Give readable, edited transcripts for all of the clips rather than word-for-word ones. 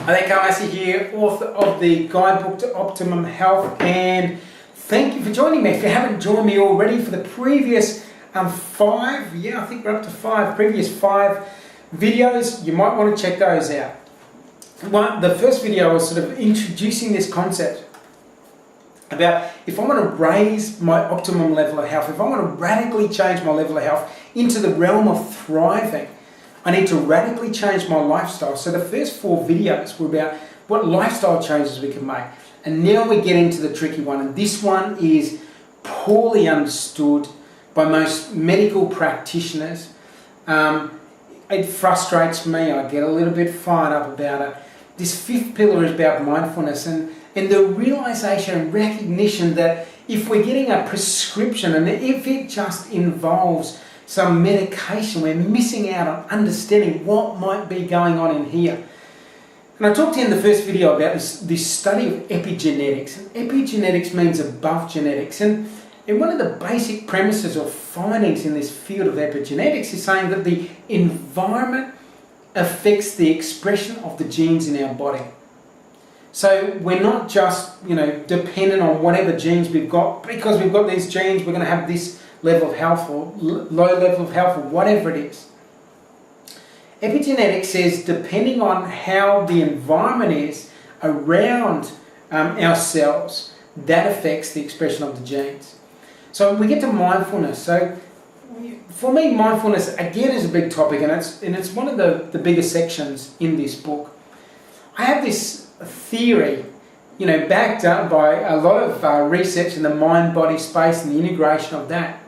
Hi there, Massy here, author of the Guidebook to Optimum Health, and thank you for joining me. If you haven't joined me already for the previous five previous five videos, you might want to check those out. The first video was sort of introducing this concept about if I want to raise my optimum level of health, if I want to radically change my level of health into the realm of thriving, I need to radically change my lifestyle. So the first four videos were about what lifestyle changes we can make. And now we get into the tricky one. And this one is poorly understood by most medical practitioners. It frustrates me. I get a little bit fired up about it. This fifth pillar is about mindfulness and the realization and recognition that if we're getting a prescription and if it just involves some medication, we're missing out on understanding what might be going on in here. And I talked to you in the first video about this study of epigenetics. And epigenetics means above genetics. And one of the basic premises or findings in this field of epigenetics is saying that the environment affects the expression of the genes in our body. So we're not just, dependent on whatever genes we've got. Because we've got these genes, we're going to have this level of health or low level of health or whatever it is. Epigenetics says depending on how the environment is around our cells, that affects the expression of the genes. So we get to mindfulness. So for me, mindfulness again is a big topic, and it's one of the biggest sections in this book. I have this theory, backed up by a lot of research in the mind-body space and the integration of that.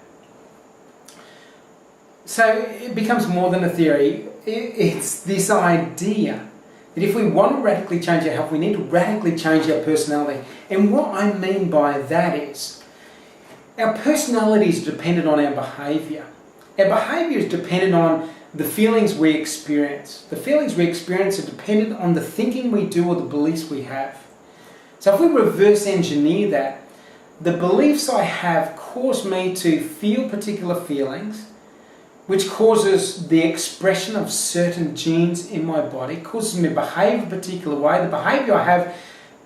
So it becomes more than a theory. It's this idea that if we want to radically change our health, we need to radically change our personality. And what I mean by that is our personality is dependent on our behaviour. Our behaviour is dependent on the feelings we experience. The feelings we experience are dependent on the thinking we do or the beliefs we have. So if we reverse engineer that, the beliefs I have cause me to feel particular feelings, which causes the expression of certain genes in my body, causes me to behave a particular way. The behaviour I have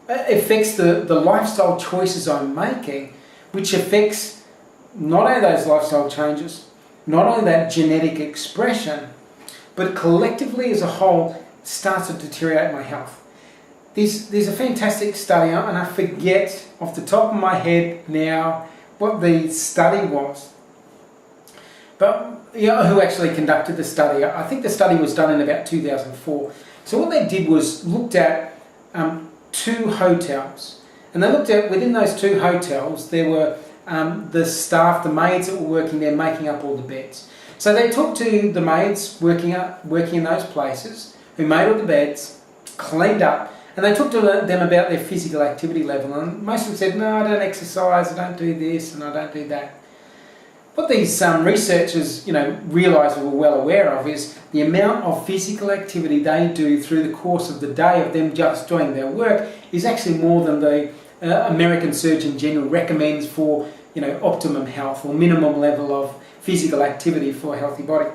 affects the lifestyle choices I'm making, which affects not only those lifestyle changes, not only that genetic expression, but collectively as a whole starts to deteriorate my health. There's a fantastic study, and I forget off the top of my head now what the study was. But who actually conducted the study? I think the study was done in about 2004. So what they did was looked at two hotels. And they looked at, within those two hotels, there were the staff, the maids that were working there, making up all the beds. So they talked to the maids working in those places, who made all the beds, cleaned up, and they talked to them about their physical activity level. And most of them said, no, I don't exercise, I don't do this, and I don't do that. What these researchers, realised and were well aware of is the amount of physical activity they do through the course of the day of them just doing their work is actually more than the American Surgeon General recommends for, optimum health or minimum level of physical activity for a healthy body.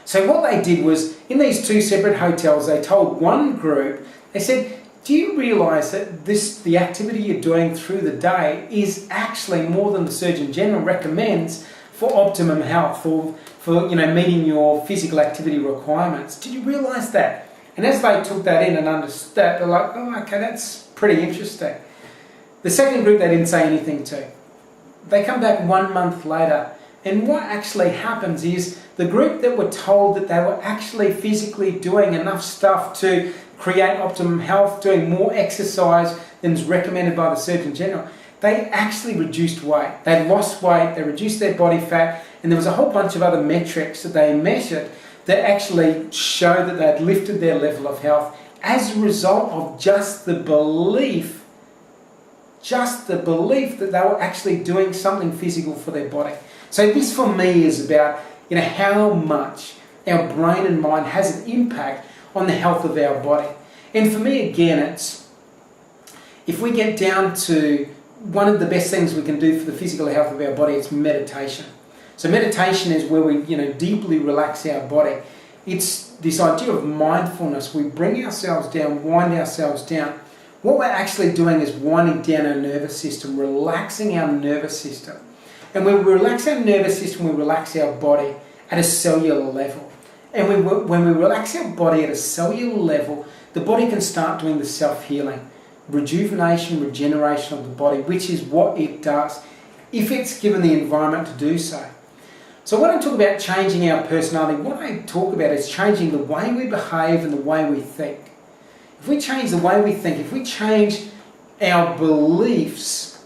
So what they did was, in these two separate hotels, they told one group, they said, do you realise that the activity you're doing through the day is actually more than the Surgeon General recommends for optimum health or for meeting your physical activity requirements? Did you realise that? And as they took that in and understood that, they're like, oh, okay, that's pretty interesting. The second group they didn't say anything to. They come back 1 month later, and what actually happens is the group that were told that they were actually physically doing enough stuff to create optimum health, doing more exercise than is recommended by the Surgeon General, they actually reduced weight. They lost weight, they reduced their body fat, and there was a whole bunch of other metrics that they measured that actually showed that they had lifted their level of health as a result of just the belief that they were actually doing something physical for their body. So this for me is about how much our brain and mind has an impact on the health of our body. And for me, again, it's, if we get down to one of the best things we can do for the physical health of our body, it's meditation. So meditation is where we deeply relax our body. It's this idea of mindfulness. We bring ourselves down, wind ourselves down. What we're actually doing is winding down our nervous system, relaxing our nervous system. And when we relax our nervous system, we relax our body at a cellular level. And when we relax our body at a cellular level, the body can start doing the self-healing, rejuvenation, regeneration of the body, which is what it does if it's given the environment to do so. So when I talk about changing our personality, what I talk about is changing the way we behave and the way we think. If we change the way we think, if we change our beliefs,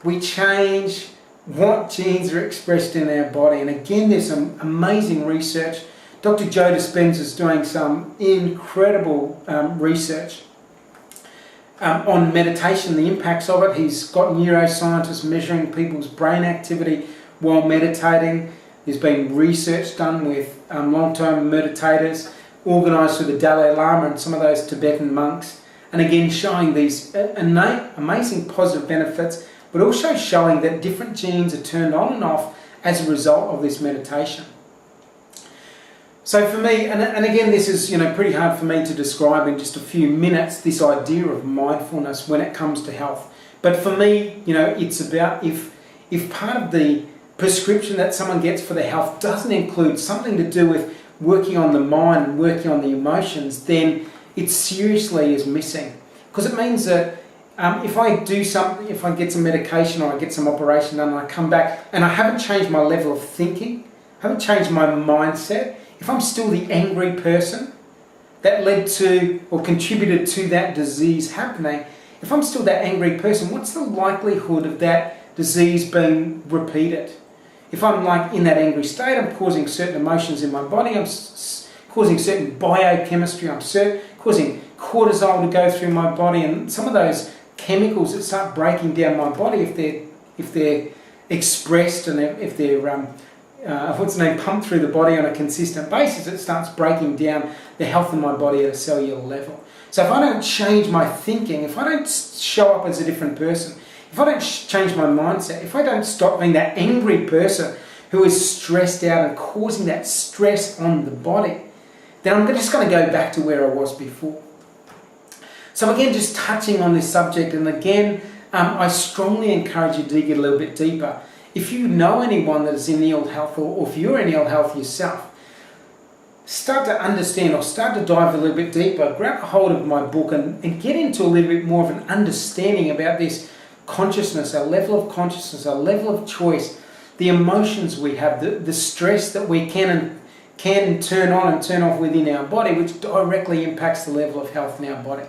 we change what genes are expressed in our body. And again, there's some amazing research. Dr. Joe Dispenza is doing some incredible research on meditation, the impacts of it. He's got neuroscientists measuring people's brain activity while meditating. There's been research done with long-term meditators organised through the Dalai Lama and some of those Tibetan monks. And again, showing these amazing positive benefits, but also showing that different genes are turned on and off as a result of this meditation. So for me, and again, this is pretty hard for me to describe in just a few minutes, this idea of mindfulness when it comes to health. But for me, it's about if part of the prescription that someone gets for their health doesn't include something to do with working on the mind and working on the emotions, then it seriously is missing. Because it means that if I do something, if I get some medication or I get some operation done and I come back and I haven't changed my level of thinking, haven't changed my mindset, if I'm still the angry person that led to or contributed to that disease happening, if I'm still that angry person, what's the likelihood of that disease being repeated? If I'm in that angry state, I'm causing certain emotions in my body, I'm causing certain biochemistry, I'm causing cortisol to go through my body, and some of those chemicals that start breaking down my body, if they're expressed and if they're pumped through the body on a consistent basis, it starts breaking down the health of my body at a cellular level. So if I don't change my thinking, if I don't show up as a different person, if I don't change my mindset, if I don't stop being that angry person who is stressed out and causing that stress on the body, then I'm just going to go back to where I was before. So again, just touching on this subject, and again, I strongly encourage you to dig a little bit deeper. If you know anyone that is in ill health, or if you're in ill health yourself, start to understand or start to dive a little bit deeper. Grab a hold of my book and get into a little bit more of an understanding about this consciousness, our level of consciousness, our level of choice, the emotions we have, the stress that we can turn on and turn off within our body, which directly impacts the level of health in our body.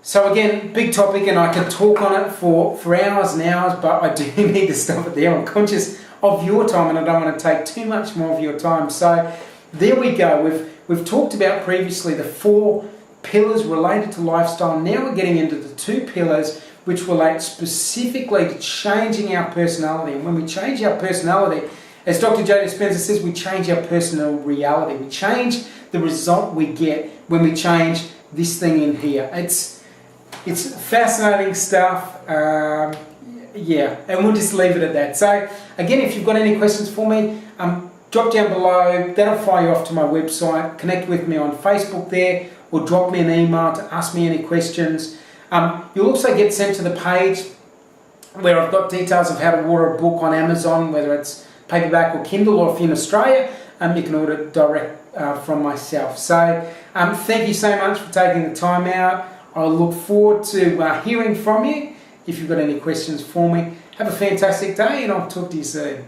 So again, big topic, and I could talk on it for hours and hours, but I do need to stop it there. I'm conscious of your time and I don't want to take too much more of your time. So there we go. We've talked about previously the 4 pillars related to lifestyle. Now we're getting into the 2 pillars which relate specifically to changing our personality. And when we change our personality, as Dr. Joe Dispenza says, we change our personal reality. We change the result we get when we change this thing in here. It's fascinating stuff. Yeah, and we'll just leave it at that. So again, if you've got any questions for me, drop down below. That'll fire you off to my website. Connect with me on Facebook there, or drop me an email to ask me any questions. You'll also get sent to the page where I've got details of how to order a book on Amazon, whether it's paperback or Kindle, or if you're in Australia, you can order it direct from myself. So thank you so much for taking the time out. I look forward to hearing from you. If you've got any questions for me, have a fantastic day, and I'll talk to you soon.